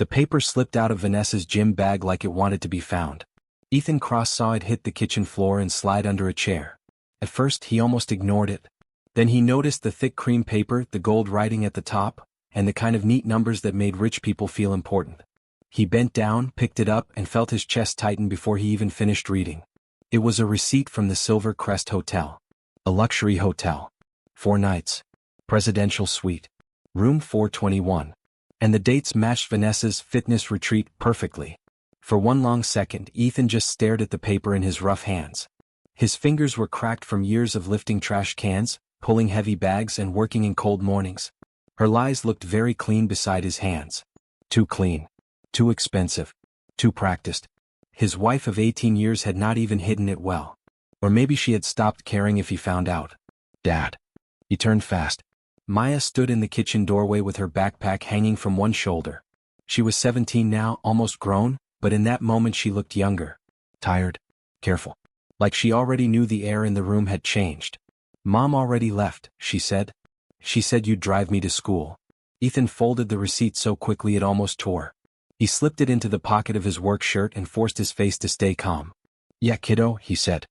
The paper slipped out of Vanessa's gym bag like it wanted to be found. Ethan Cross saw it hit the kitchen floor and slide under a chair. At first he almost ignored it. Then he noticed the thick cream paper, the gold writing at the top, and the kind of neat numbers that made rich people feel important. He bent down, picked it up, and felt his chest tighten before he even finished reading. It was a receipt from the Silver Crest Hotel. A luxury hotel. 4 nights. Presidential suite. Room 421. And the dates matched Vanessa's fitness retreat perfectly. For one long second, Ethan just stared at the paper in his rough hands. His fingers were cracked from years of lifting trash cans, pulling heavy bags, and working in cold mornings. Her lies looked very clean beside his hands. Too clean. Too expensive. Too practiced. His wife of 18 years had not even hidden it well. Or maybe she had stopped caring if he found out. Dad. He turned fast. Maya stood in the kitchen doorway with her backpack hanging from one shoulder. She was 17 now, almost grown, but in that moment she looked younger. Tired. Careful. Like she already knew the air in the room had changed. Mom already left, she said. She said you'd drive me to school. Ethan folded the receipt so quickly it almost tore. He slipped it into the pocket of his work shirt and forced his face to stay calm. Yeah, kiddo, he said.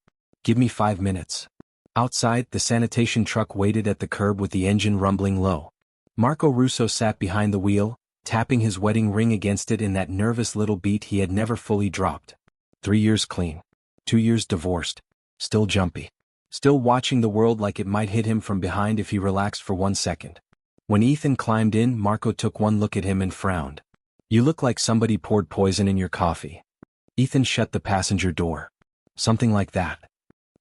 Give me 5 minutes. Outside, the sanitation truck waited at the curb with the engine rumbling low. Marco Russo sat behind the wheel, tapping his wedding ring against it in that nervous little beat he had never fully dropped. 3 years clean. 2 years divorced. Still jumpy. Still watching the world like it might hit him from behind if he relaxed for 1 second. When Ethan climbed in, Marco took one look at him and frowned. You look like somebody poured poison in your coffee. Ethan shut the passenger door. Something like that.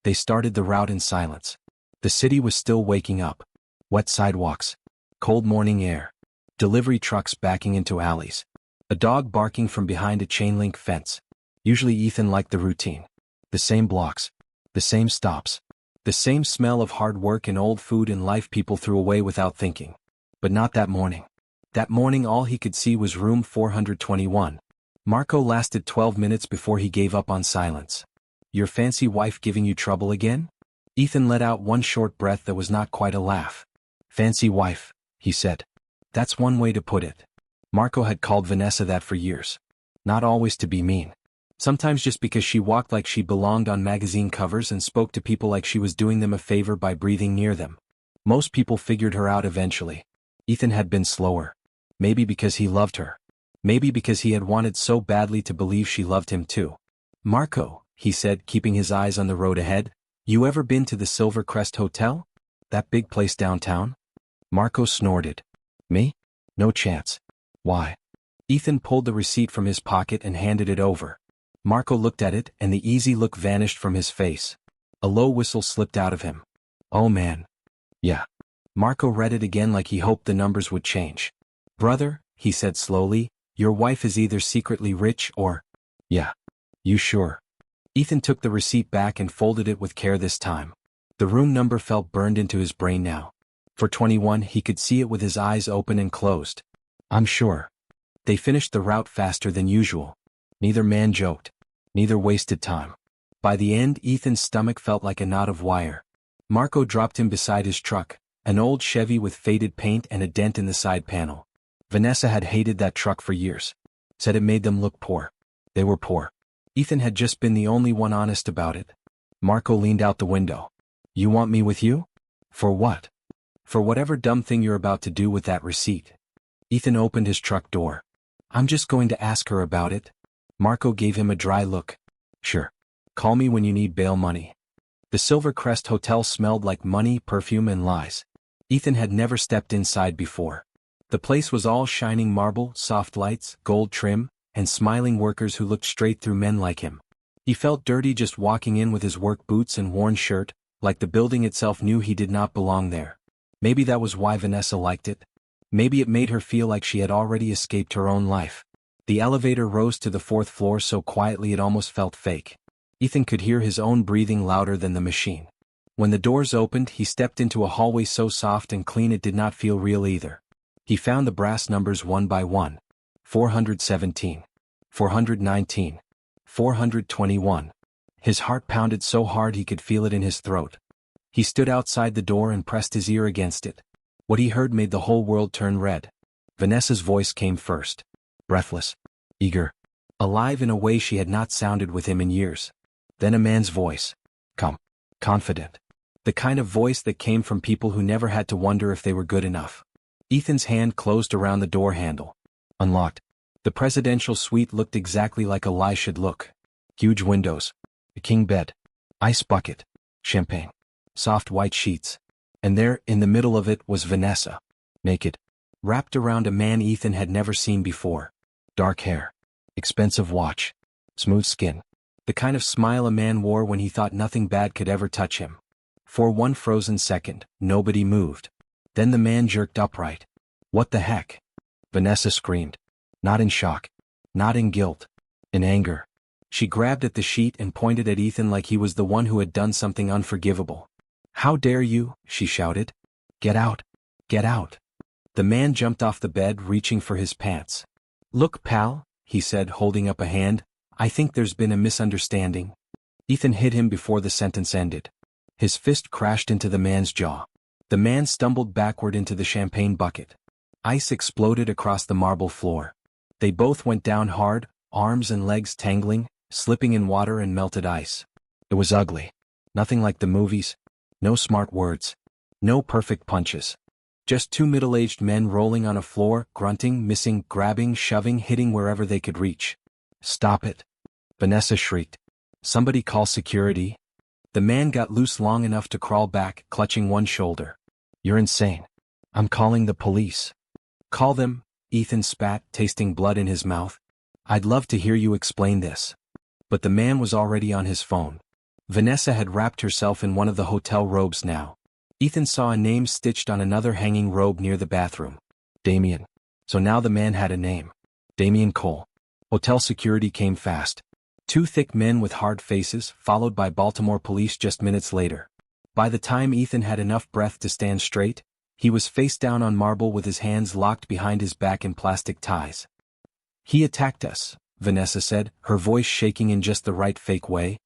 They started the route in silence. The city was still waking up. Wet sidewalks. Cold morning air. Delivery trucks backing into alleys. A dog barking from behind a chain-link fence. Usually Ethan liked the routine. The same blocks. The same stops. The same smell of hard work and old food and life people threw away without thinking. But not that morning. That morning all he could see was room 421. Marco lasted 12 minutes before he gave up on silence. Your fancy wife giving you trouble again? Ethan let out one short breath that was not quite a laugh. Fancy wife, he said. That's one way to put it. Marco had called Vanessa that for years. Not always to be mean. Sometimes just because she walked like she belonged on magazine covers and spoke to people like she was doing them a favor by breathing near them. Most people figured her out eventually. Ethan had been slower. Maybe because he loved her. Maybe because he had wanted so badly to believe she loved him too. Marco, he said, keeping his eyes on the road ahead, you ever been to the Silver Crest Hotel? That big place downtown? Marco snorted. Me? No chance. Why? Ethan pulled the receipt from his pocket and handed it over. Marco looked at it, and the easy look vanished from his face. A low whistle slipped out of him. Oh man. Yeah. Marco read it again like he hoped the numbers would change. Brother, he said slowly, your wife is either secretly rich or... Yeah. You sure? Ethan took the receipt back and folded it with care this time. The room number felt burned into his brain now. For 21 he could see it with his eyes open and closed. I'm sure. They finished the route faster than usual. Neither man joked. Neither wasted time. By the end, Ethan's stomach felt like a knot of wire. Marco dropped him beside his truck, an old Chevy with faded paint and a dent in the side panel. Vanessa had hated that truck for years. Said it made them look poor. They were poor. Ethan had just been the only one honest about it. Marco leaned out the window. You want me with you? For what? For whatever dumb thing you're about to do with that receipt. Ethan opened his truck door. I'm just going to ask her about it. Marco gave him a dry look. Sure. Call me when you need bail money. The Silver Crest Hotel smelled like money, perfume, and lies. Ethan had never stepped inside before. The place was all shining marble, soft lights, gold trim, and smiling workers who looked straight through men like him. He felt dirty just walking in with his work boots and worn shirt, like the building itself knew he did not belong there. Maybe that was why Vanessa liked it. Maybe it made her feel like she had already escaped her own life. The elevator rose to the 4th floor so quietly it almost felt fake. Ethan could hear his own breathing louder than the machine. When the doors opened, he stepped into a hallway so soft and clean it did not feel real either. He found the brass numbers one by one. 417. 419. 421. His heart pounded so hard he could feel it in his throat. He stood outside the door and pressed his ear against it. What he heard made the whole world turn red. Vanessa's voice came first. breathless, eager, alive in a way she had not sounded with him in years. Then a man's voice. Calm, confident. The kind of voice that came from people who never had to wonder if they were good enough. Ethan's hand closed around the door handle. Unlocked. The presidential suite looked exactly like a lie should look. Huge windows. A king bed. Ice bucket. Champagne. Soft white sheets. And there, in the middle of it, was Vanessa. Naked. Wrapped around a man Ethan had never seen before. Dark hair. Expensive watch. Smooth skin. The kind of smile a man wore when he thought nothing bad could ever touch him. For one frozen second, nobody moved. Then the man jerked upright. What the heck? Vanessa screamed. Not in shock. Not in guilt. In anger. She grabbed at the sheet and pointed at Ethan like he was the one who had done something unforgivable. How dare you, she shouted. Get out. Get out. The man jumped off the bed, reaching for his pants. Look, pal, he said, holding up a hand, I think there's been a misunderstanding. Ethan hit him before the sentence ended. His fist crashed into the man's jaw. The man stumbled backward into the champagne bucket. Ice exploded across the marble floor. They both went down hard, arms and legs tangling, slipping in water and melted ice. It was ugly. Nothing like the movies. No smart words. No perfect punches. Just two middle-aged men rolling on a floor, grunting, missing, grabbing, shoving, hitting wherever they could reach. Stop it. Vanessa shrieked. Somebody call security. The man got loose long enough to crawl back, clutching one shoulder. You're insane. I'm calling the police. Call them, Ethan spat, tasting blood in his mouth. I'd love to hear you explain this. But the man was already on his phone. Vanessa had wrapped herself in one of the hotel robes now. Ethan saw a name stitched on another hanging robe near the bathroom. Damien. So now the man had a name. Damien Cole. Hotel security came fast. Two thick men with hard faces, followed by Baltimore police just minutes later. By the time Ethan had enough breath to stand straight, he was face down on marble with his hands locked behind his back in plastic ties. He attacked us, Vanessa said, her voice shaking in just the right fake way.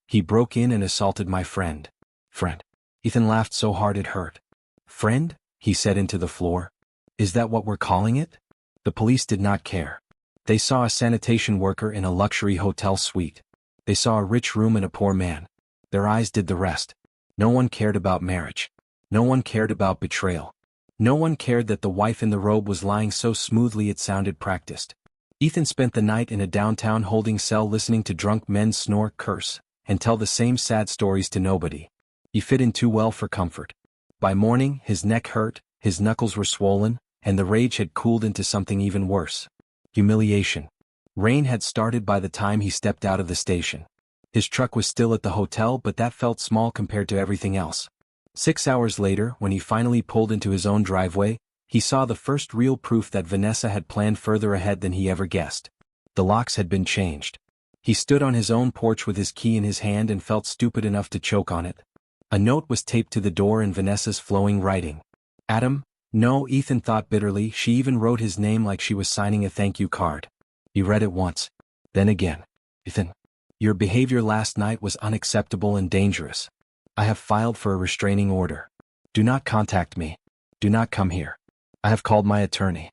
He broke in and assaulted my friend. Friend. Ethan laughed so hard it hurt. Friend? He said into the floor. Is that what we're calling it? The police did not care. They saw a sanitation worker in a luxury hotel suite. They saw a rich room and a poor man. Their eyes did the rest. No one cared about marriage. No one cared about betrayal. No one cared that the wife in the robe was lying so smoothly it sounded practiced. Ethan spent the night in a downtown holding cell listening to drunk men snore, curse, and tell the same sad stories to nobody. He fit in too well for comfort. By morning, his neck hurt, his knuckles were swollen, and the rage had cooled into something even worse. Humiliation. Rain had started by the time he stepped out of the station. His truck was still at the hotel, but that felt small compared to everything else. 6 hours later, when he finally pulled into his own driveway, he saw the first real proof that Vanessa had planned further ahead than he ever guessed. The locks had been changed. He stood on his own porch with his key in his hand and felt stupid enough to choke on it. A note was taped to the door in Vanessa's flowing writing. Adam? No, Ethan thought bitterly, she even wrote his name like she was signing a thank you card. He read it once. Then again. Ethan. Your behavior last night was unacceptable and dangerous. I have filed for a restraining order. Do not contact me. Do not come here. I have called my attorney.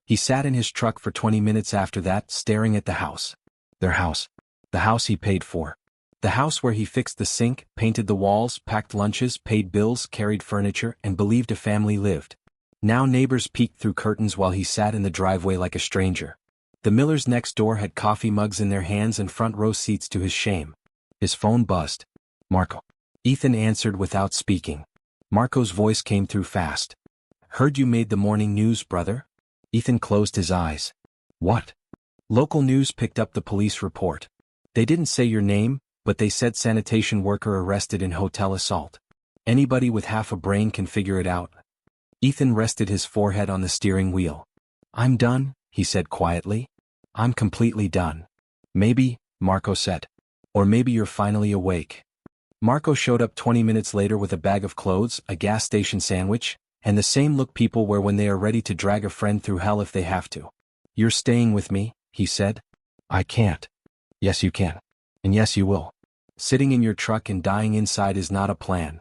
He sat in his truck for 20 minutes after that, staring at the house. Their house. The house he paid for. The house where he fixed the sink, painted the walls, packed lunches, paid bills, carried furniture, and believed a family lived. Now neighbors peeked through curtains while he sat in the driveway like a stranger. The Millers next door had coffee mugs in their hands and front row seats to his shame. His phone buzzed. Marco. Ethan answered without speaking. Marco's voice came through fast. Heard you made the morning news, brother? Ethan closed his eyes. What? Local news picked up the police report. They didn't say your name, but they said sanitation worker arrested in hotel assault. Anybody with half a brain can figure it out. Ethan rested his forehead on the steering wheel. I'm done, he said quietly. I'm completely done. Maybe, Marco said. Or maybe you're finally awake. Marco showed up 20 minutes later with a bag of clothes, a gas station sandwich, and the same look people wear when they are ready to drag a friend through hell if they have to. You're staying with me, he said. I can't. Yes, you can. And yes, you will. Sitting in your truck and dying inside is not a plan.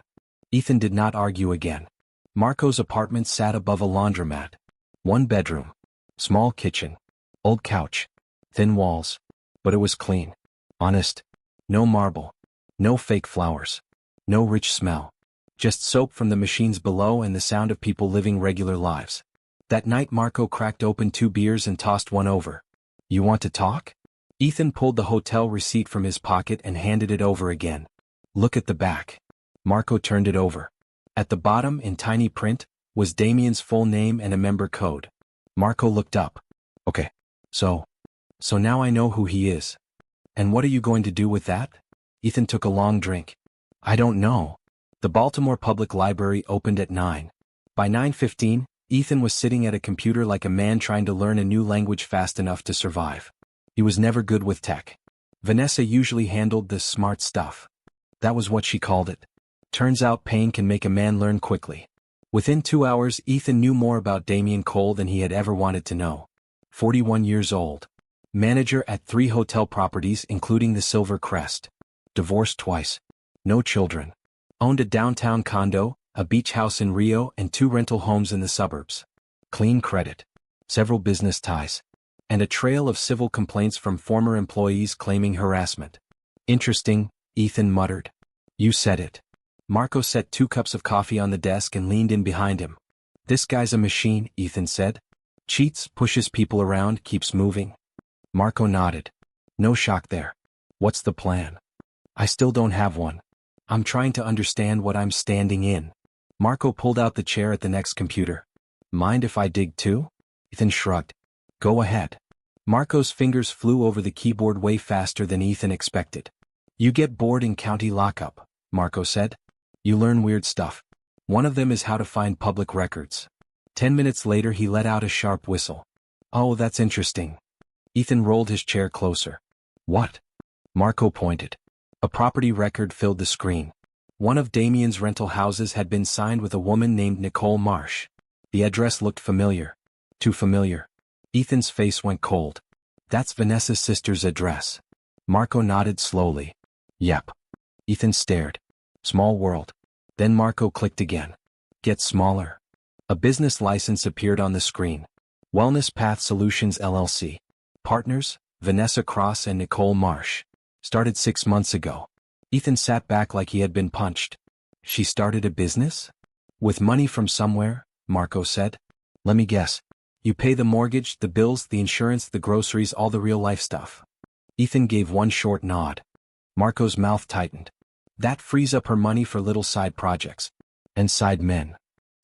Ethan did not argue again. Marco's apartment sat above a laundromat. One bedroom. Small kitchen. Old couch. Thin walls. But it was clean. Honest. No marble. No fake flowers. No rich smell. Just soap from the machines below and the sound of people living regular lives. That night Marco cracked open 2 beers and tossed one over. You want to talk? Ethan pulled the hotel receipt from his pocket and handed it over again. Look at the back. Marco turned it over. At the bottom, in tiny print, was Damien's full name and a member code. Marco looked up. Okay. So now I know who he is. And what are you going to do with that? Ethan took a long drink. I don't know. The Baltimore Public Library opened at 9. By 9:15, Ethan was sitting at a computer like a man trying to learn a new language fast enough to survive. He was never good with tech. Vanessa usually handled the smart stuff. That was what she called it. Turns out pain can make a man learn quickly. Within 2 hours, Ethan knew more about Damien Cole than he had ever wanted to know. 41 years old. Manager at 3 hotel properties including the Silver Crest. Divorced twice. No children. Owned a downtown condo, a beach house in Rio and 2 rental homes in the suburbs. Clean credit. Several business ties. And a trail of civil complaints from former employees claiming harassment. Interesting, Ethan muttered. You said it. Marco set 2 cups of coffee on the desk and leaned in behind him. This guy's a machine, Ethan said. Cheats, pushes people around, keeps moving. Marco nodded. No shock there. What's the plan? I still don't have one. I'm trying to understand what I'm standing in. Marco pulled out the chair at the next computer. Mind if I dig too? Ethan shrugged. Go ahead. Marco's fingers flew over the keyboard way faster than Ethan expected. You get bored in county lockup, Marco said. You learn weird stuff. One of them is how to find public records. 10 minutes later he let out a sharp whistle. Oh, that's interesting. Ethan rolled his chair closer. What? Marco pointed. A property record filled the screen. One of Damien's rental houses had been signed with a woman named Nicole Marsh. The address looked familiar. Too familiar. Ethan's face went cold. That's Vanessa's sister's address. Marco nodded slowly. Yep. Ethan stared. Small world. Then Marco clicked again. Get smaller. A business license appeared on the screen. Wellness Path Solutions LLC. Partners, Vanessa Cross and Nicole Marsh. Started 6 months ago. Ethan sat back like he had been punched. She started a business? With money from somewhere, Marco said. Let me guess. You pay the mortgage, the bills, the insurance, the groceries, all the real-life stuff. Ethan gave one short nod. Marco's mouth tightened. That frees up her money for little side projects. And side men.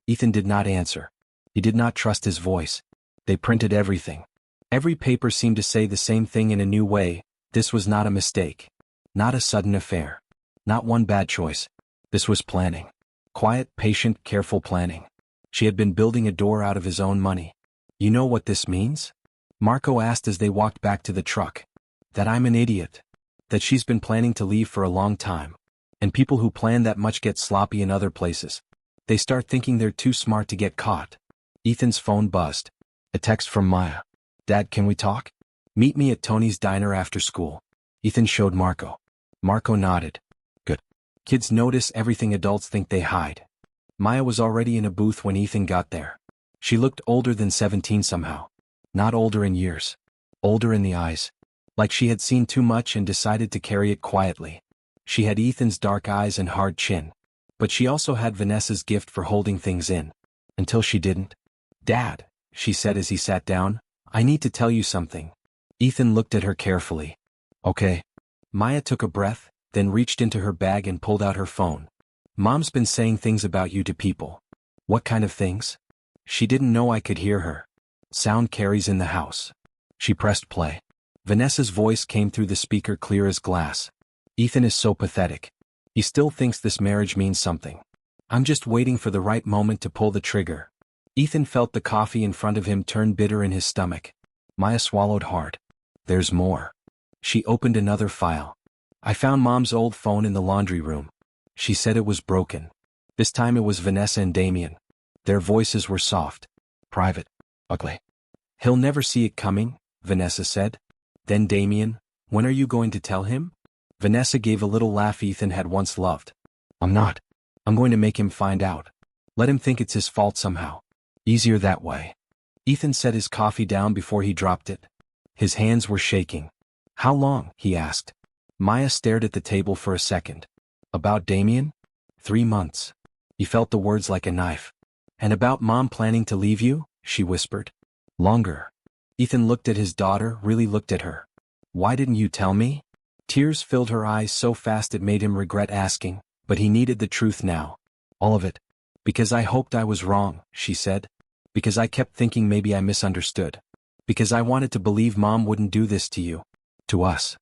Ethan did not answer. He did not trust his voice. They printed everything. Every paper seemed to say the same thing in a new way. This was not a mistake. Not a sudden affair. Not one bad choice. This was planning. Quiet, patient, careful planning. She had been building a door out of his own money. You know what this means? Marco asked as they walked back to the truck. That I'm an idiot. That she's been planning to leave for a long time. And people who plan that much get sloppy in other places. They start thinking they're too smart to get caught. Ethan's phone buzzed. A text from Maya. Dad, can we talk? Meet me at Tony's diner after school. Ethan showed Marco. Marco nodded. Good. Kids notice everything adults think they hide. Maya was already in a booth when Ethan got there. She looked older than 17 somehow. Not older in years. Older in the eyes. Like she had seen too much and decided to carry it quietly. She had Ethan's dark eyes and hard chin. But she also had Vanessa's gift for holding things in. Until she didn't. Dad, she said as he sat down, I need to tell you something. Ethan looked at her carefully. Okay. Maya took a breath, then reached into her bag and pulled out her phone. Mom's been saying things about you to people. What kind of things? She didn't know I could hear her. Sound carries in the house. She pressed play. Vanessa's voice came through the speaker clear as glass. Ethan is so pathetic. He still thinks this marriage means something. I'm just waiting for the right moment to pull the trigger. Ethan felt the coffee in front of him turn bitter in his stomach. Maya swallowed hard. There's more. She opened another file. I found Mom's old phone in the laundry room. She said it was broken. This time it was Vanessa and Damien. Their voices were soft. Private. Ugly. He'll never see it coming, Vanessa said. Then Damien, when are you going to tell him? Vanessa gave a little laugh Ethan had once loved. I'm not. I'm going to make him find out. Let him think it's his fault somehow. Easier that way. Ethan set his coffee down before he dropped it. His hands were shaking. How long? He asked. Maya stared at the table for a second. About Damien? 3 months. He felt the words like a knife. And about Mom planning to leave you? She whispered. Longer. Ethan looked at his daughter, really looked at her. Why didn't you tell me? Tears filled her eyes so fast it made him regret asking, but he needed the truth now. All of it. Because I hoped I was wrong, she said. Because I kept thinking maybe I misunderstood. Because I wanted to believe Mom wouldn't do this to you. To us.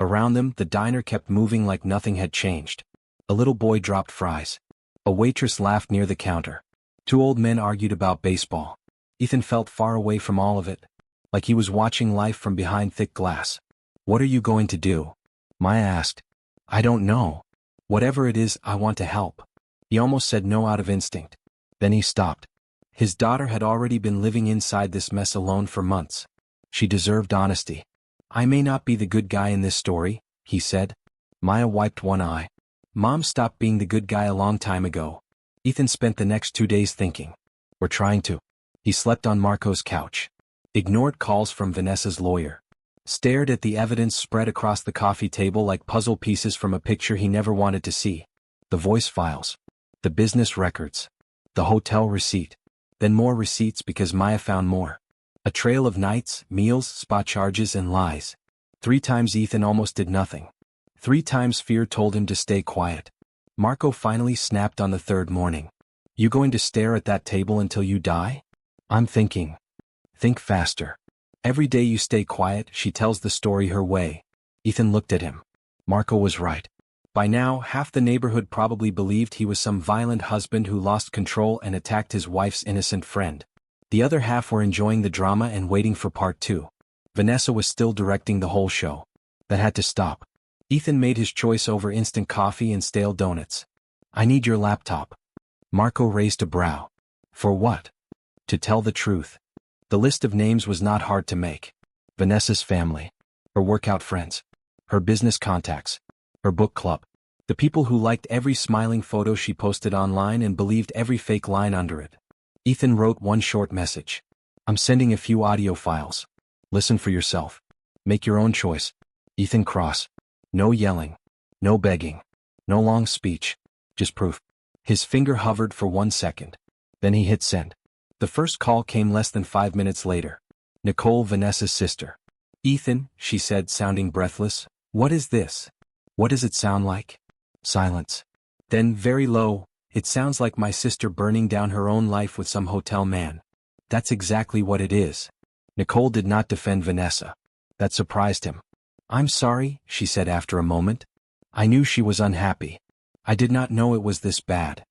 Around them, the diner kept moving like nothing had changed. A little boy dropped fries. A waitress laughed near the counter. 2 old men argued about baseball. Ethan felt far away from all of it. Like he was watching life from behind thick glass. What are you going to do? Maya asked. I don't know. Whatever it is, I want to help. He almost said no out of instinct. Then he stopped. His daughter had already been living inside this mess alone for months. She deserved honesty. I may not be the good guy in this story, he said. Maya wiped one eye. Mom stopped being the good guy a long time ago. Ethan spent the next 2 days thinking. Or trying to. He slept on Marco's couch. Ignored calls from Vanessa's lawyer. Stared at the evidence spread across the coffee table like puzzle pieces from a picture he never wanted to see. The voice files. The business records. The hotel receipt. Then more receipts because Maya found more. A trail of nights, meals, spa charges and lies. 3 times Ethan almost did nothing. 3 times fear told him to stay quiet. Marco finally snapped on the 3rd morning. You going to stare at that table until you die? I'm thinking. Think faster. Every day you stay quiet, she tells the story her way. Ethan looked at him. Marco was right. By now, half the neighborhood probably believed he was some violent husband who lost control and attacked his wife's innocent friend. The other half were enjoying the drama and waiting for part 2. Vanessa was still directing the whole show. That had to stop. Ethan made his choice over instant coffee and stale donuts. I need your laptop. Marco raised a brow. For what? To tell the truth. The list of names was not hard to make. Vanessa's family. Her workout friends. Her business contacts. Her book club. The people who liked every smiling photo she posted online and believed every fake line under it. Ethan wrote one short message. I'm sending a few audio files. Listen for yourself. Make your own choice. Ethan Cross. No yelling. No begging. No long speech. Just proof. His finger hovered for 1 second. Then he hit send. The first call came less than 5 minutes later. Nicole, Vanessa's sister. Ethan, she said, sounding breathless. What is this? What does it sound like? Silence. Then, very low, it sounds like my sister burning down her own life with some hotel man. That's exactly what it is. Nicole did not defend Vanessa. That surprised him. I'm sorry, she said after a moment. I knew she was unhappy. I did not know it was this bad.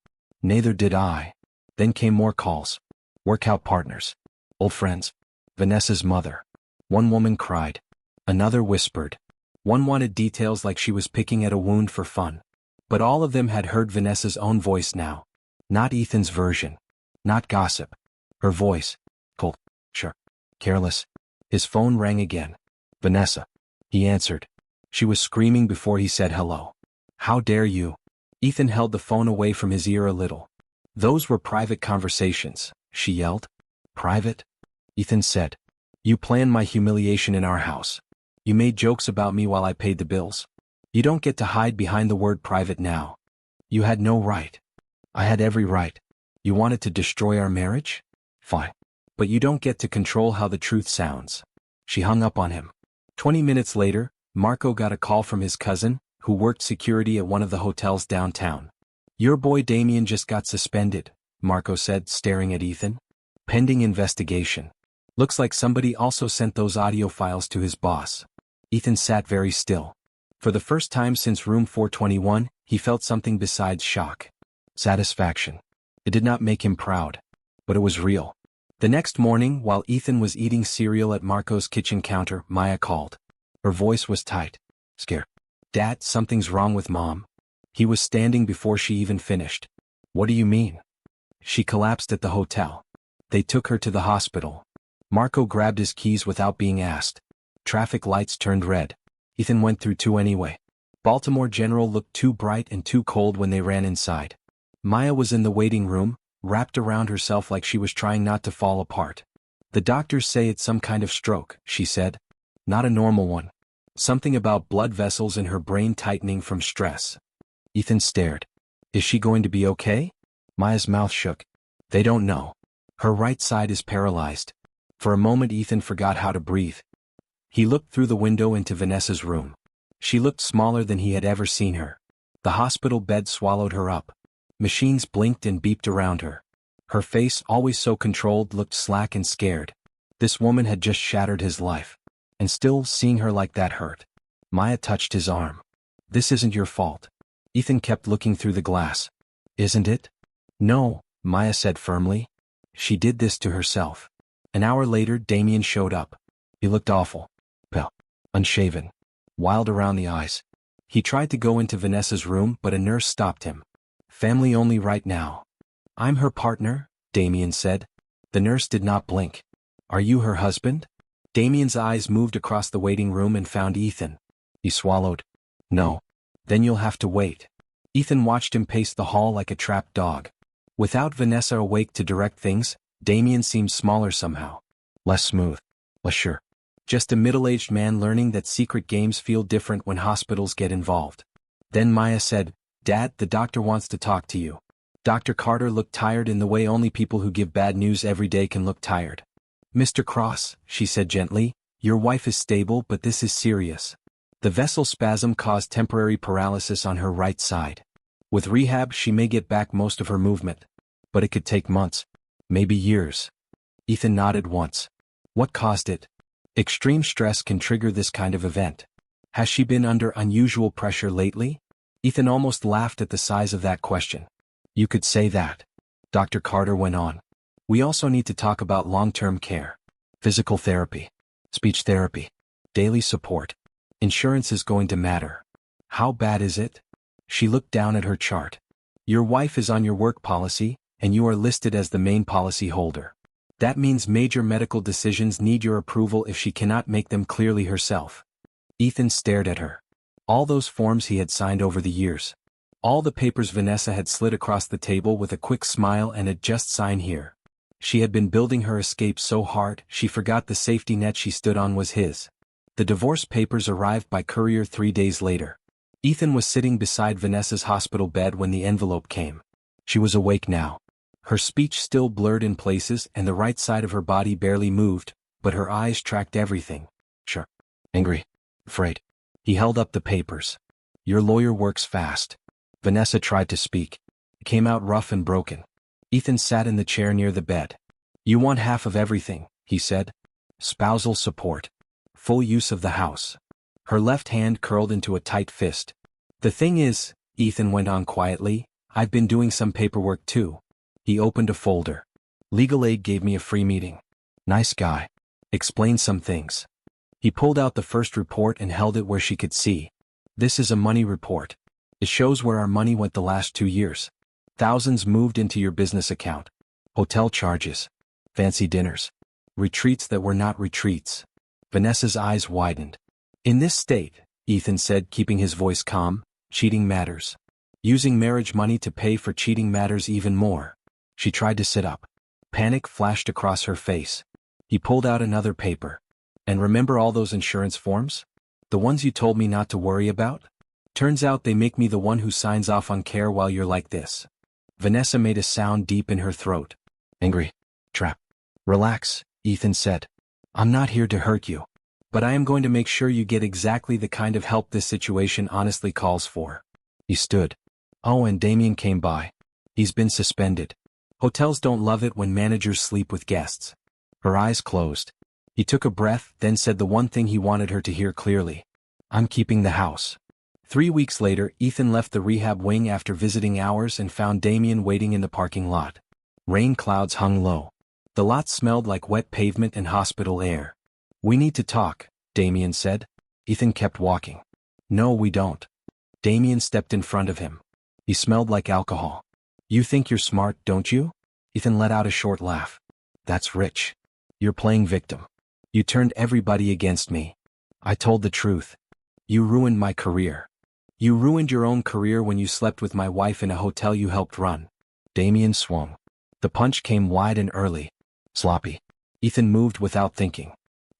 Neither did I. Then came more calls. Workout partners. Old friends. Vanessa's mother. One woman cried. Another whispered. One wanted details like she was picking at a wound for fun. But all of them had heard Vanessa's own voice now. Not Ethan's version. Not gossip. Her voice. Cold. Sure. Careless. His phone rang again. Vanessa. He answered. She was screaming before he said hello. How dare you? Ethan held the phone away from his ear a little. Those were private conversations, she yelled. Private? Ethan said. You planned my humiliation in our house. You made jokes about me while I paid the bills. You don't get to hide behind the word private now. You had no right. I had every right. You wanted to destroy our marriage? Fine. But you don't get to control how the truth sounds. She hung up on him. 20 minutes later, Marco got a call from his cousin, who worked security at one of the hotels downtown. Your boy Damien just got suspended, Marco said, staring at Ethan. Pending investigation. Looks like somebody also sent those audio files to his boss. Ethan sat very still. For the first time since room 421, he felt something besides shock. Satisfaction. It did not make him proud. But it was real. The next morning, while Ethan was eating cereal at Marco's kitchen counter, Maya called. Her voice was tight. Scared. Dad, something's wrong with Mom. He was standing before she even finished. What do you mean? She collapsed at the hotel. They took her to the hospital. Marco grabbed his keys without being asked. Traffic lights turned red. Ethan went through 2 anyway. Baltimore General looked too bright and too cold when they ran inside. Maya was in the waiting room, wrapped around herself like she was trying not to fall apart. The doctors say it's some kind of stroke, she said. Not a normal one. Something about blood vessels in her brain tightening from stress. Ethan stared. Is she going to be okay? Maya's mouth shook. They don't know. Her right side is paralyzed. For a moment Ethan forgot how to breathe. He looked through the window into Vanessa's room. She looked smaller than he had ever seen her. The hospital bed swallowed her up. Machines blinked and beeped around her. Her face, always so controlled, looked slack and scared. This woman had just shattered his life. And still, seeing her like that hurt. Maya touched his arm. This isn't your fault. Ethan kept looking through the glass. Isn't it? No, Maya said firmly. She did this to herself. An hour later Damien showed up. He looked awful. Pale. Unshaven. Wild around the eyes. He tried to go into Vanessa's room but a nurse stopped him. Family only right now. I'm her partner, Damien said. The nurse did not blink. Are you her husband? Damien's eyes moved across the waiting room and found Ethan. He swallowed. No. Then you'll have to wait. Ethan watched him pace the hall like a trapped dog. Without Vanessa awake to direct things, Damien seemed smaller somehow. Less smooth. Less sure. Just a middle-aged man learning that secret games feel different when hospitals get involved. Then Maya said, Dad, the doctor wants to talk to you. Dr. Carter looked tired in the way only people who give bad news every day can look tired. Mr. Cross, she said gently, your wife is stable but this is serious. The vessel spasm caused temporary paralysis on her right side. With rehab she may get back most of her movement. But it could take months. Maybe years. Ethan nodded once. What caused it? Extreme stress can trigger this kind of event. Has she been under unusual pressure lately? Ethan almost laughed at the size of that question. You could say that. Dr. Carter went on. We also need to talk about long-term care. Physical therapy. Speech therapy. Daily support. Insurance is going to matter. How bad is it? She looked down at her chart. Your wife is on your work policy, and you are listed as the main policy holder. That means major medical decisions need your approval if she cannot make them clearly herself. Ethan stared at her. All those forms he had signed over the years. All the papers Vanessa had slid across the table with a quick smile and a just sign here. She had been building her escape so hard she forgot the safety net she stood on was his. The divorce papers arrived by courier 3 days later. Ethan was sitting beside Vanessa's hospital bed when the envelope came. She was awake now. Her speech still blurred in places and the right side of her body barely moved, but her eyes tracked everything. Sure. Angry. Afraid. He held up the papers. Your lawyer works fast. Vanessa tried to speak. It came out rough and broken. Ethan sat in the chair near the bed. You want half of everything, he said. Spousal support. Full use of the house. Her left hand curled into a tight fist. The thing is, Ethan went on quietly, I've been doing some paperwork too. He opened a folder. Legal aid gave me a free meeting. Nice guy. Explained some things. He pulled out the first report and held it where she could see. This is a money report. It shows where our money went the last 2 years. Thousands moved into your business account. Hotel charges. Fancy dinners. Retreats that were not retreats. Vanessa's eyes widened. In this state, Ethan said, keeping his voice calm, cheating matters. Using marriage money to pay for cheating matters even more. She tried to sit up. Panic flashed across her face. He pulled out another paper. And remember all those insurance forms? The ones you told me not to worry about? Turns out they make me the one who signs off on care while you're like this. Vanessa made a sound deep in her throat. Angry. Trap. Relax, Ethan said. I'm not here to hurt you. But I am going to make sure you get exactly the kind of help this situation honestly calls for. He stood. Oh, and Damien came by. He's been suspended. Hotels don't love it when managers sleep with guests. Her eyes closed. He took a breath, then said the one thing he wanted her to hear clearly. I'm keeping the house. 3 weeks later, Ethan left the rehab wing after visiting hours and found Damien waiting in the parking lot. Rain clouds hung low. The lot smelled like wet pavement and hospital air. We need to talk, Damien said. Ethan kept walking. No, we don't. Damien stepped in front of him. He smelled like alcohol. You think you're smart, don't you? Ethan let out a short laugh. That's rich. You're playing victim. You turned everybody against me. I told the truth. You ruined my career. You ruined your own career when you slept with my wife in a hotel you helped run. Damien swung. The punch came wide and early. Sloppy. Ethan moved without thinking.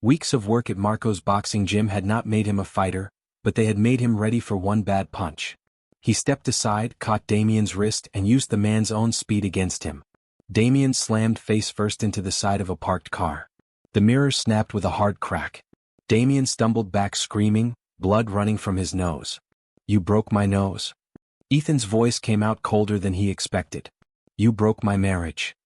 Weeks of work at Marco's boxing gym had not made him a fighter, but they had made him ready for one bad punch. He stepped aside, caught Damien's wrist and used the man's own speed against him. Damien slammed face first into the side of a parked car. The mirror snapped with a hard crack. Damien stumbled back screaming, blood running from his nose. "You broke my nose." Ethan's voice came out colder than he expected. "You broke my marriage."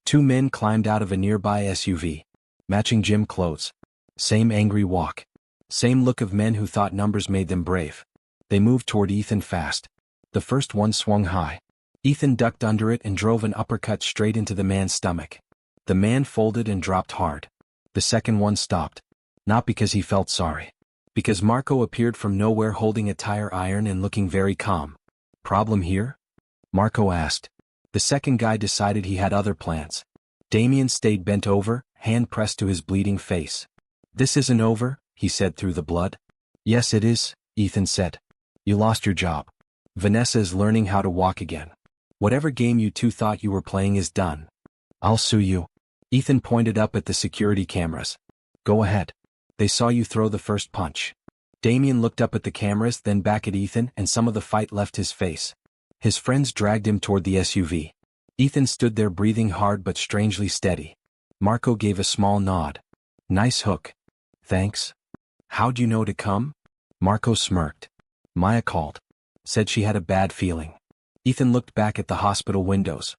Two men climbed out of a nearby SUV. Matching gym clothes. Same angry walk. Same look of men who thought numbers made them brave. They moved toward Ethan fast. The first one swung high. Ethan ducked under it and drove an uppercut straight into the man's stomach. The man folded and dropped hard. The second one stopped. Not because he felt sorry. Because Marco appeared from nowhere holding a tire iron and looking very calm. "Problem here?" Marco asked. The second guy decided he had other plans. Damien stayed bent over, hand pressed to his bleeding face. "This isn't over," he said through the blood. "Yes it is," Ethan said. "You lost your job. Vanessa is learning how to walk again. Whatever game you two thought you were playing is done. I'll sue you." Ethan pointed up at the security cameras. "Go ahead. They saw you throw the first punch." Damien looked up at the cameras, then back at Ethan, and some of the fight left his face. His friends dragged him toward the SUV. Ethan stood there breathing hard but strangely steady. Marco gave a small nod. "Nice hook." "Thanks." "How'd you know to come?" Marco smirked. "Maya called. Said she had a bad feeling." Ethan looked back at the hospital windows.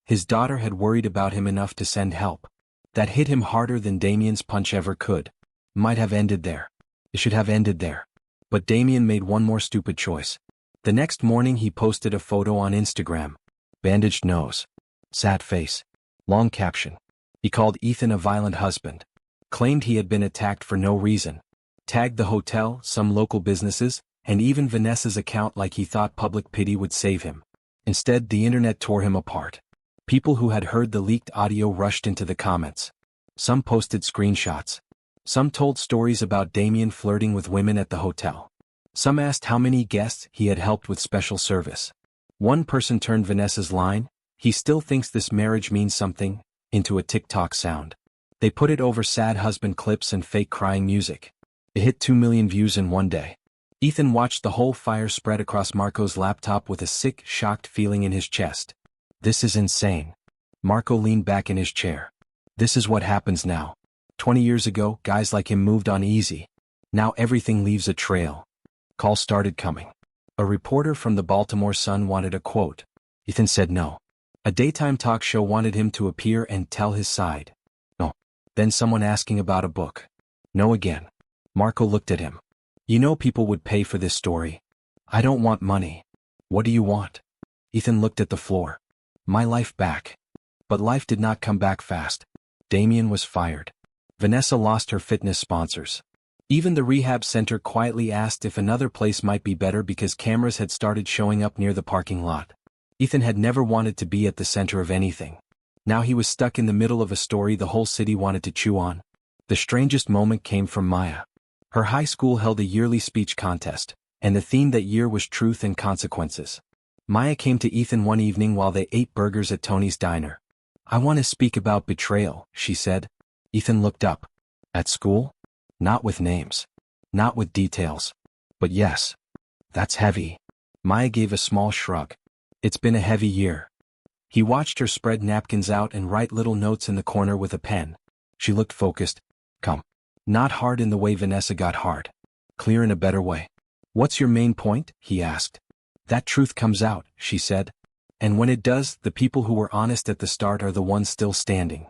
His daughter had worried about him enough to send help. That hit him harder than Damien's punch ever could. Might have ended there. It should have ended there. But Damien made one more stupid choice. The next morning he posted a photo on Instagram. Bandaged nose. Sad face. Long caption. He called Ethan a violent husband. Claimed he had been attacked for no reason. Tagged the hotel, some local businesses, and even Vanessa's account like he thought public pity would save him. Instead, the internet tore him apart. People who had heard the leaked audio rushed into the comments. Some posted screenshots. Some told stories about Damien flirting with women at the hotel. Some asked how many guests he had helped with special service. One person turned Vanessa's line, "He still thinks this marriage means something," into a TikTok sound. They put it over sad husband clips and fake crying music. It hit 2 million views in one day. Ethan watched the whole fire spread across Marco's laptop with a sick, shocked feeling in his chest. "This is insane." Marco leaned back in his chair. "This is what happens now. 20 years ago, guys like him moved on easy. Now everything leaves a trail." Calls started coming. A reporter from the Baltimore Sun wanted a quote. Ethan said no. A daytime talk show wanted him to appear and tell his side. No. Then someone asking about a book. No again. Marco looked at him. "You know people would pay for this story." "I don't want money." "What do you want?" Ethan looked at the floor. "My life back." But life did not come back fast. Damien was fired. Vanessa lost her fitness sponsors. Even the rehab center quietly asked if another place might be better because cameras had started showing up near the parking lot. Ethan had never wanted to be at the center of anything. Now he was stuck in the middle of a story the whole city wanted to chew on. The strangest moment came from Maya. Her high school held a yearly speech contest, and the theme that year was truth and consequences. Maya came to Ethan one evening while they ate burgers at Tony's diner. "I want to speak about betrayal," she said. Ethan looked up. "At school? Not with names. Not with details. But yes. That's heavy." Maya gave a small shrug. "It's been a heavy year." He watched her spread napkins out and write little notes in the corner with a pen. She looked focused. "Come. Not hard in the way Vanessa got hard. Clear in a better way." "What's your main point?" he asked. "That truth comes out," she said. "And when it does, the people who were honest at the start are the ones still standing."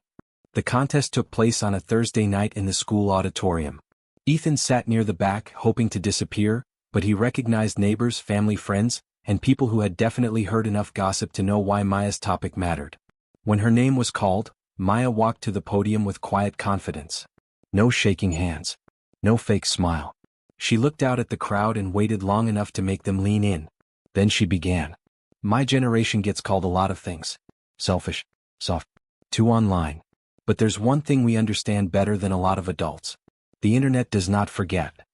The contest took place on a Thursday night in the school auditorium. Ethan sat near the back, hoping to disappear, but he recognized neighbors, family, friends, and people who had definitely heard enough gossip to know why Maya's topic mattered. When her name was called, Maya walked to the podium with quiet confidence. No shaking hands. No fake smile. She looked out at the crowd and waited long enough to make them lean in. Then she began. "My generation gets called a lot of things. Selfish, soft, too online. But there's one thing we understand better than a lot of adults. The internet does not forget."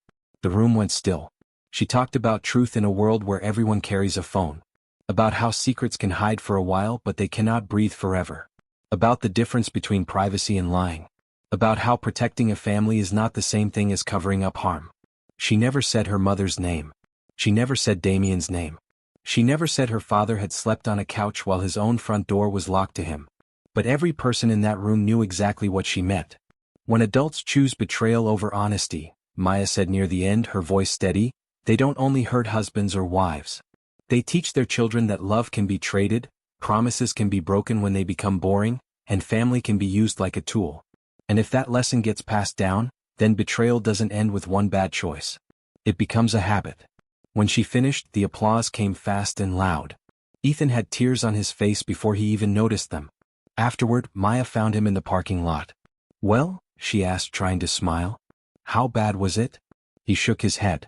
The room went still. She talked about truth in a world where everyone carries a phone. About how secrets can hide for a while but they cannot breathe forever. About the difference between privacy and lying. About how protecting a family is not the same thing as covering up harm. She never said her mother's name. She never said Damien's name. She never said her father had slept on a couch while his own front door was locked to him. But every person in that room knew exactly what she meant. When adults choose betrayal over honesty, Maya said near the end, her voice steady, they don't only hurt husbands or wives. They teach their children that love can be traded, promises can be broken when they become boring, and family can be used like a tool. And if that lesson gets passed down, then betrayal doesn't end with one bad choice. It becomes a habit. When she finished, the applause came fast and loud. Ethan had tears on his face before he even noticed them. Afterward, Maya found him in the parking lot. Well? She asked, trying to smile. How bad was it? He shook his head.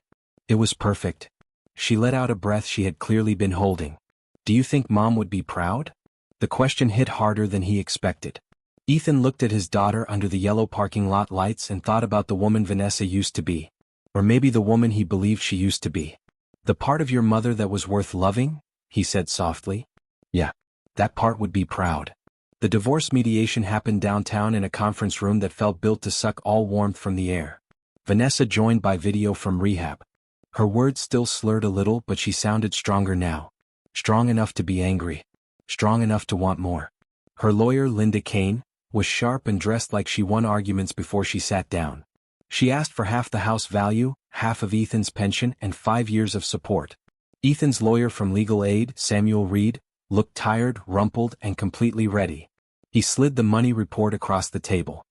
It was perfect. She let out a breath she had clearly been holding. Do you think Mom would be proud? The question hit harder than he expected. Ethan looked at his daughter under the yellow parking lot lights and thought about the woman Vanessa used to be. Or maybe the woman he believed she used to be. The part of your mother that was worth loving? He said softly. Yeah. That part would be proud. The divorce mediation happened downtown in a conference room that felt built to suck all warmth from the air. Vanessa joined by video from rehab. Her words still slurred a little, but she sounded stronger now. Strong enough to be angry. Strong enough to want more. Her lawyer, Linda Kane, was sharp and dressed like she won arguments before she sat down. She asked for half the house value, half of Ethan's pension, and 5 years of support. Ethan's lawyer from legal aid, Samuel Reed, looked tired, rumpled, and completely ready. He slid the money report across the table.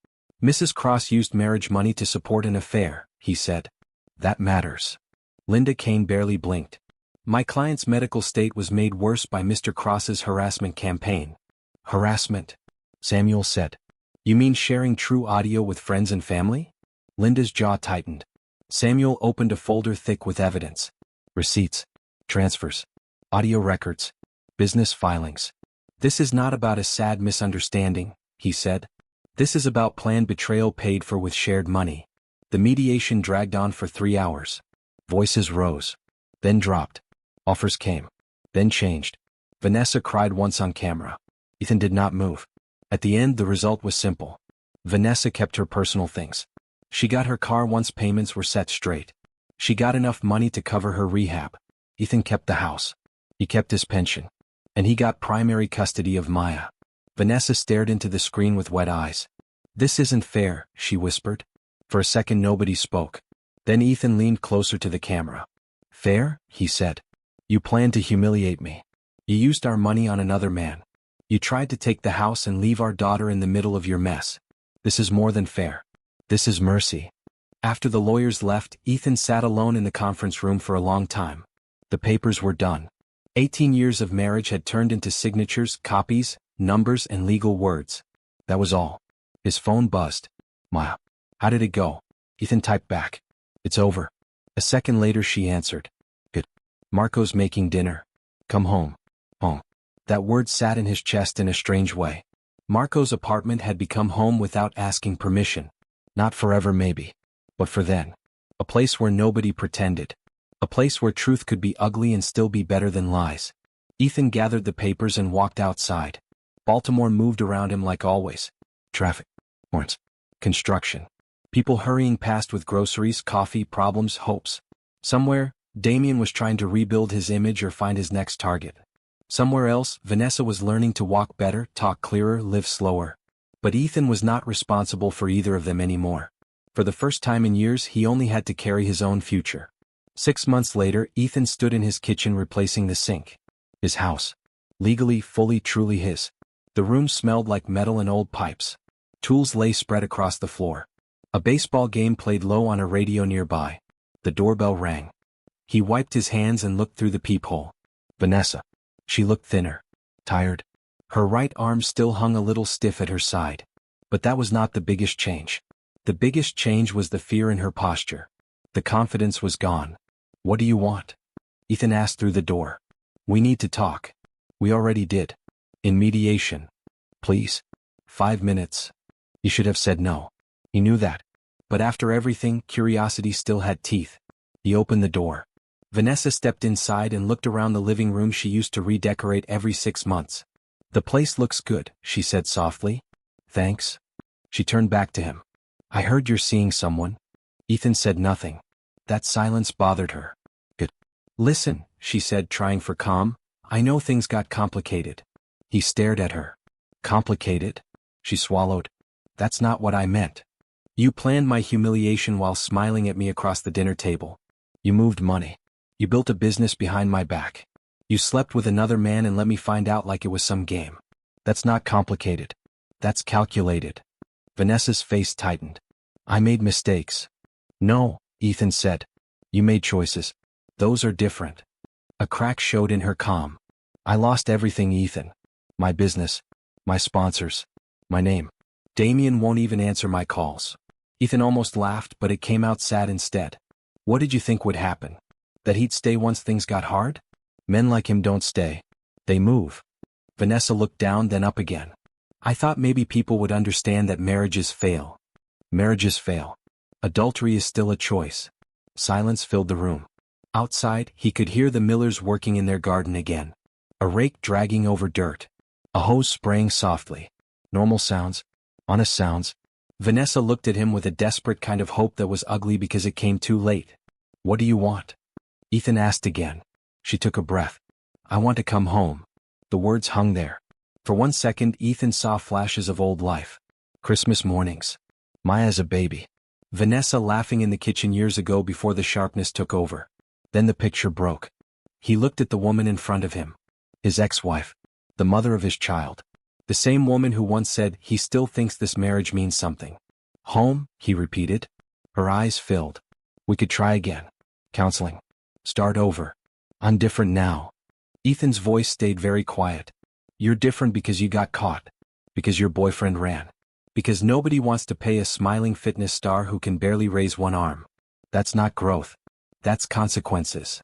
Mrs. Cross used marriage money to support an affair, he said. That matters. Linda Kane barely blinked. My client's medical state was made worse by Mr. Cross's harassment campaign. Harassment? Samuel said. You mean sharing true audio with friends and family? Linda's jaw tightened. Samuel opened a folder thick with evidence. Receipts. Transfers. Audio records. Business filings. This is not about a sad misunderstanding, he said. This is about planned betrayal paid for with shared money. The mediation dragged on for 3 hours. Voices rose. Then dropped. Offers came. Then changed. Vanessa cried once on camera. Ethan did not move. At the end, the result was simple. Vanessa kept her personal things. She got her car once payments were set straight. She got enough money to cover her rehab. Ethan kept the house. He kept his pension. And he got primary custody of Maya. Vanessa stared into the screen with wet eyes. This isn't fair, she whispered. For a second nobody spoke. Then Ethan leaned closer to the camera. Fair? He said. You planned to humiliate me. You used our money on another man. You tried to take the house and leave our daughter in the middle of your mess. This is more than fair. This is mercy. After the lawyers left, Ethan sat alone in the conference room for a long time. The papers were done. 18 years of marriage had turned into signatures, copies, numbers, and legal words. That was all. His phone buzzed. Maya. How did it go? Ethan typed back. It's over. A second later she answered. Good. Marco's making dinner. Come home. Home. That word sat in his chest in a strange way. Marco's apartment had become home without asking permission. Not forever maybe. But for then. A place where nobody pretended. A place where truth could be ugly and still be better than lies. Ethan gathered the papers and walked outside. Baltimore moved around him like always. Traffic. Horns. Construction. People hurrying past with groceries, coffee, problems, hopes. Somewhere, Damien was trying to rebuild his image or find his next target. Somewhere else, Vanessa was learning to walk better, talk clearer, live slower. But Ethan was not responsible for either of them anymore. For the first time in years, he only had to carry his own future. 6 months later, Ethan stood in his kitchen replacing the sink. His house. Legally, fully, truly his. The room smelled like metal and old pipes. Tools lay spread across the floor. A baseball game played low on a radio nearby. The doorbell rang. He wiped his hands and looked through the peephole. Vanessa. She looked thinner. Tired. Her right arm still hung a little stiff at her side. But that was not the biggest change. The biggest change was the fear in her posture. The confidence was gone. What do you want? Ethan asked through the door. We need to talk. We already did. In mediation. Please. 5 minutes. You should have said no. He knew that. But after everything, curiosity still had teeth. He opened the door. Vanessa stepped inside and looked around the living room she used to redecorate every 6 months. The place looks good, she said softly. Thanks. She turned back to him. I heard you're seeing someone. Ethan said nothing. That silence bothered her. Good. Listen, she said, trying for calm. I know things got complicated. He stared at her. Complicated? She swallowed. That's not what I meant. You planned my humiliation while smiling at me across the dinner table. You moved money. You built a business behind my back. You slept with another man and let me find out like it was some game. That's not complicated. That's calculated. Vanessa's face tightened. I made mistakes. No, Ethan said. You made choices. Those are different. A crack showed in her calm. I lost everything, Ethan. My business. My sponsors. My name. Damien won't even answer my calls. Ethan almost laughed, but it came out sad instead. What did you think would happen? That he'd stay once things got hard? Men like him don't stay. They move. Vanessa looked down, then up again. I thought maybe people would understand that marriages fail. Marriages fail. Adultery is still a choice. Silence filled the room. Outside, he could hear the Millers working in their garden again. A rake dragging over dirt. A hose spraying softly. Normal sounds. Honest sounds. Vanessa looked at him with a desperate kind of hope that was ugly because it came too late. What do you want? Ethan asked again. She took a breath. I want to come home. The words hung there. For 1 second, Ethan saw flashes of old life. Christmas mornings. Maya as a baby. Vanessa laughing in the kitchen years ago before the sharpness took over. Then the picture broke. He looked at the woman in front of him. His ex-wife. The mother of his child. The same woman who once said he still thinks this marriage means something. Home, he repeated. Her eyes filled. We could try again. Counseling. Start over. I'm different now. Ethan's voice stayed very quiet. You're different because you got caught. Because your boyfriend ran. Because nobody wants to pay a smiling fitness star who can barely raise one arm. That's not growth. That's consequences.